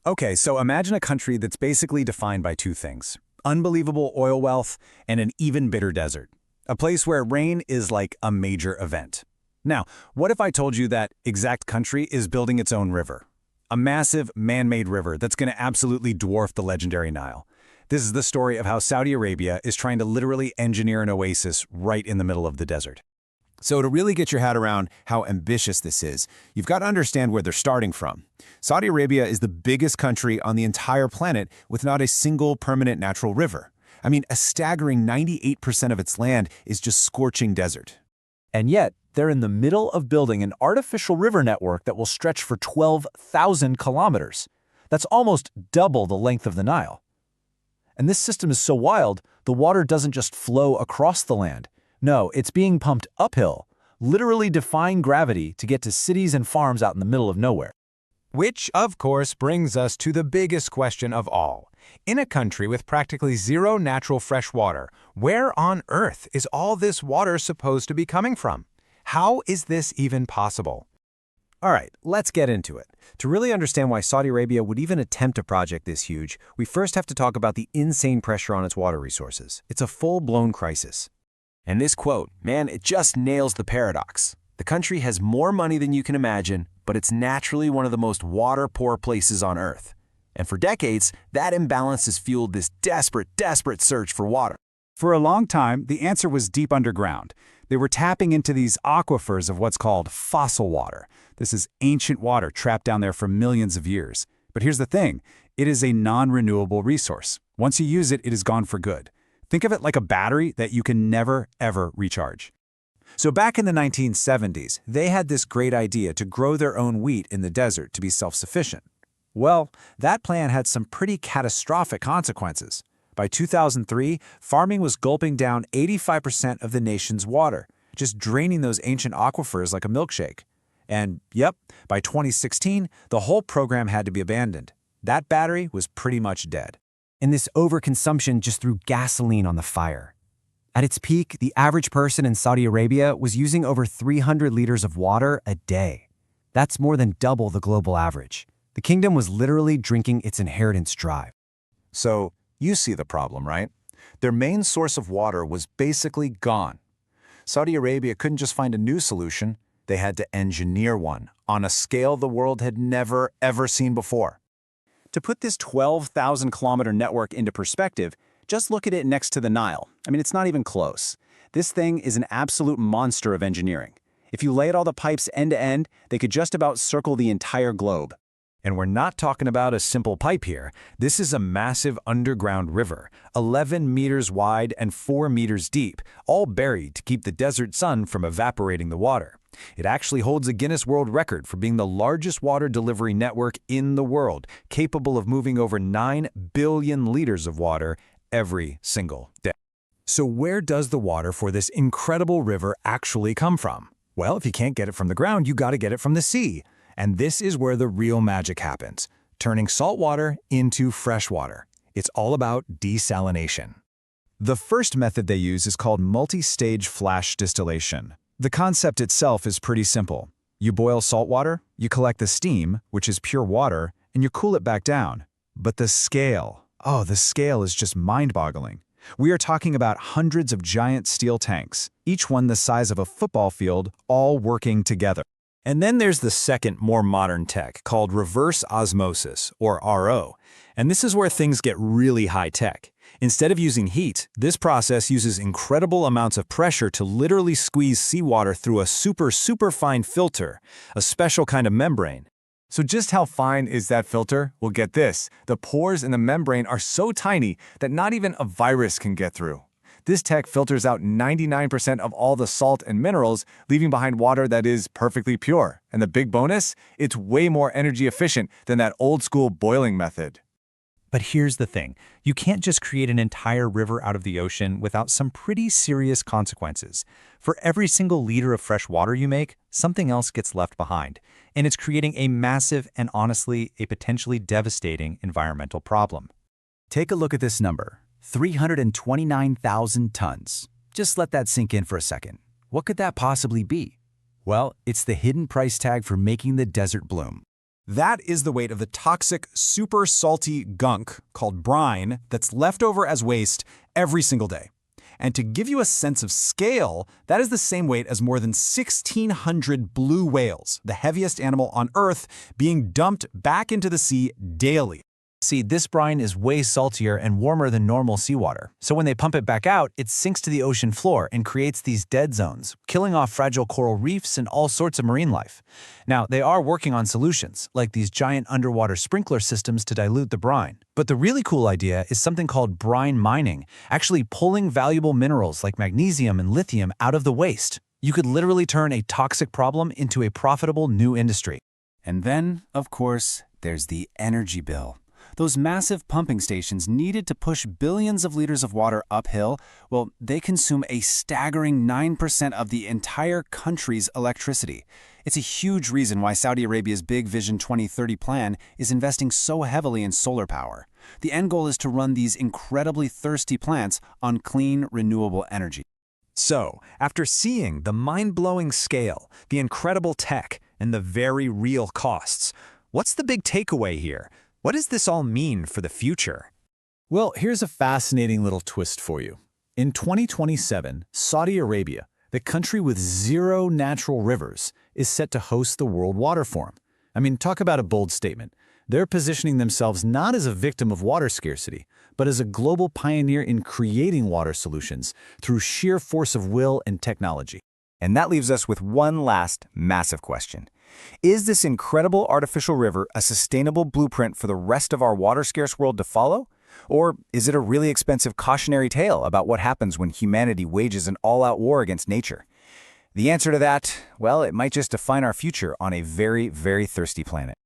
Okay, so imagine a country that's basically defined by two things: unbelievable oil wealth and an even bitter desert. A place where rain is like a major event. Now, what if I told you that exact country is building its own river? A massive, man-made river that's going to absolutely dwarf the legendary Nile. This is the story of how Saudi Arabia is trying to literally engineer an oasis right in the middle of the desert. So to really get your head around how ambitious this is, you've got to understand where they're starting from. Saudi Arabia is the biggest country on the entire planet with not a single permanent natural river. I mean, a staggering 98% of its land is just scorching desert. And yet, they're in the middle of building an artificial river network that will stretch for 12,000 kilometers. That's almost double the length of the Nile. And this system is so wild, the water doesn't just flow across the land. No, it's being pumped uphill, literally defying gravity to get to cities and farms out in the middle of nowhere. Which, of course, brings us to the biggest question of all. In a country with practically zero natural fresh water, where on earth is all this water supposed to be coming from? How is this even possible? All right, let's get into it. To really understand why Saudi Arabia would even attempt a project this huge, we first have to talk about the insane pressure on its water resources. It's a full-blown crisis. And this quote, man, it just nails the paradox. The country has more money than you can imagine, but it's naturally one of the most water-poor places on Earth. And for decades, that imbalance has fueled this desperate search for water. For a long time, the answer was deep underground. They were tapping into these aquifers of what's called fossil water. This is ancient water trapped down there for millions of years. But here's the thing, it is a non-renewable resource. Once you use it, it is gone for good. Think of it like a battery that you can never, ever recharge. So back in the 1970s, they had this great idea to grow their own wheat in the desert to be self-sufficient. Well, that plan had some pretty catastrophic consequences. By 2003, farming was gulping down 85% of the nation's water, just draining those ancient aquifers like a milkshake. And yep, by 2016, the whole program had to be abandoned. That battery was pretty much dead. And this overconsumption just threw gasoline on the fire. At its peak, the average person in Saudi Arabia was using over 300 liters of water a day. That's more than double the global average. The kingdom was literally drinking its inheritance dry. So, you see the problem, right? Their main source of water was basically gone. Saudi Arabia couldn't just find a new solution, they had to engineer one on a scale the world had never, ever seen before. To put this 12,000-kilometer network into perspective, just look at it next to the Nile. I mean, it's not even close. This thing is an absolute monster of engineering. If you laid all the pipes end to end, they could just about circle the entire globe. And we're not talking about a simple pipe here. This is a massive underground river, 11 meters wide and 4 meters deep, all buried to keep the desert sun from evaporating the water. It actually holds a Guinness World Record for being the largest water delivery network in the world, capable of moving over 9 billion liters of water every single day. So where does the water for this incredible river actually come from? Well, if you can't get it from the ground, you got to get it from the sea. And this is where the real magic happens, turning salt water into fresh water. It's all about desalination. The first method they use is called multi-stage flash distillation. The concept itself is pretty simple. You boil salt water, you collect the steam, which is pure water, and you cool it back down. But the scale is just mind-boggling. We are talking about hundreds of giant steel tanks, each one the size of a football field, all working together. And then there's the second, more modern tech called reverse osmosis, or RO. And this is where things get really high-tech. Instead of using heat, this process uses incredible amounts of pressure to literally squeeze seawater through a super fine filter, a special kind of membrane. So just how fine is that filter? Well, get this. The pores in the membrane are so tiny that not even a virus can get through. This tech filters out 99% of all the salt and minerals, leaving behind water that is perfectly pure. And the big bonus? It's way more energy efficient than that old-school boiling method. But here's the thing. You can't just create an entire river out of the ocean without some pretty serious consequences. For every single liter of fresh water you make, something else gets left behind. And it's creating a massive and honestly, a potentially devastating environmental problem. Take a look at this number. 329,000 tons. Just let that sink in for a second. What could that possibly be? Well, it's the hidden price tag for making the desert bloom. That is the weight of the toxic, super salty gunk, called brine, that's left over as waste every single day. And to give you a sense of scale, that is the same weight as more than 1,600 blue whales, the heaviest animal on Earth, being dumped back into the sea daily. See, this brine is way saltier and warmer than normal seawater. So when they pump it back out, it sinks to the ocean floor and creates these dead zones, killing off fragile coral reefs and all sorts of marine life. Now, they are working on solutions, like these giant underwater sprinkler systems to dilute the brine. But the really cool idea is something called brine mining, actually pulling valuable minerals like magnesium and lithium out of the waste. You could literally turn a toxic problem into a profitable new industry. And then, of course, there's the energy bill. Those massive pumping stations needed to push billions of liters of water uphill, well, they consume a staggering 9% of the entire country's electricity. It's a huge reason why Saudi Arabia's Big Vision 2030 plan is investing so heavily in solar power. The end goal is to run these incredibly thirsty plants on clean, renewable energy. So, after seeing the mind-blowing scale, the incredible tech, and the very real costs, what's the big takeaway here? What does this all mean for the future? Well, here's a fascinating little twist for you. In 2027, Saudi Arabia, the country with 0 natural rivers, is set to host the World Water Forum. I mean, talk about a bold statement. They're positioning themselves not as a victim of water scarcity, but as a global pioneer in creating water solutions through sheer force of will and technology. And that leaves us with one last massive question. Is this incredible artificial river a sustainable blueprint for the rest of our water-scarce world to follow? Or is it a really expensive cautionary tale about what happens when humanity wages an all-out war against nature? The answer to that, well, it might just define our future on a very, very thirsty planet.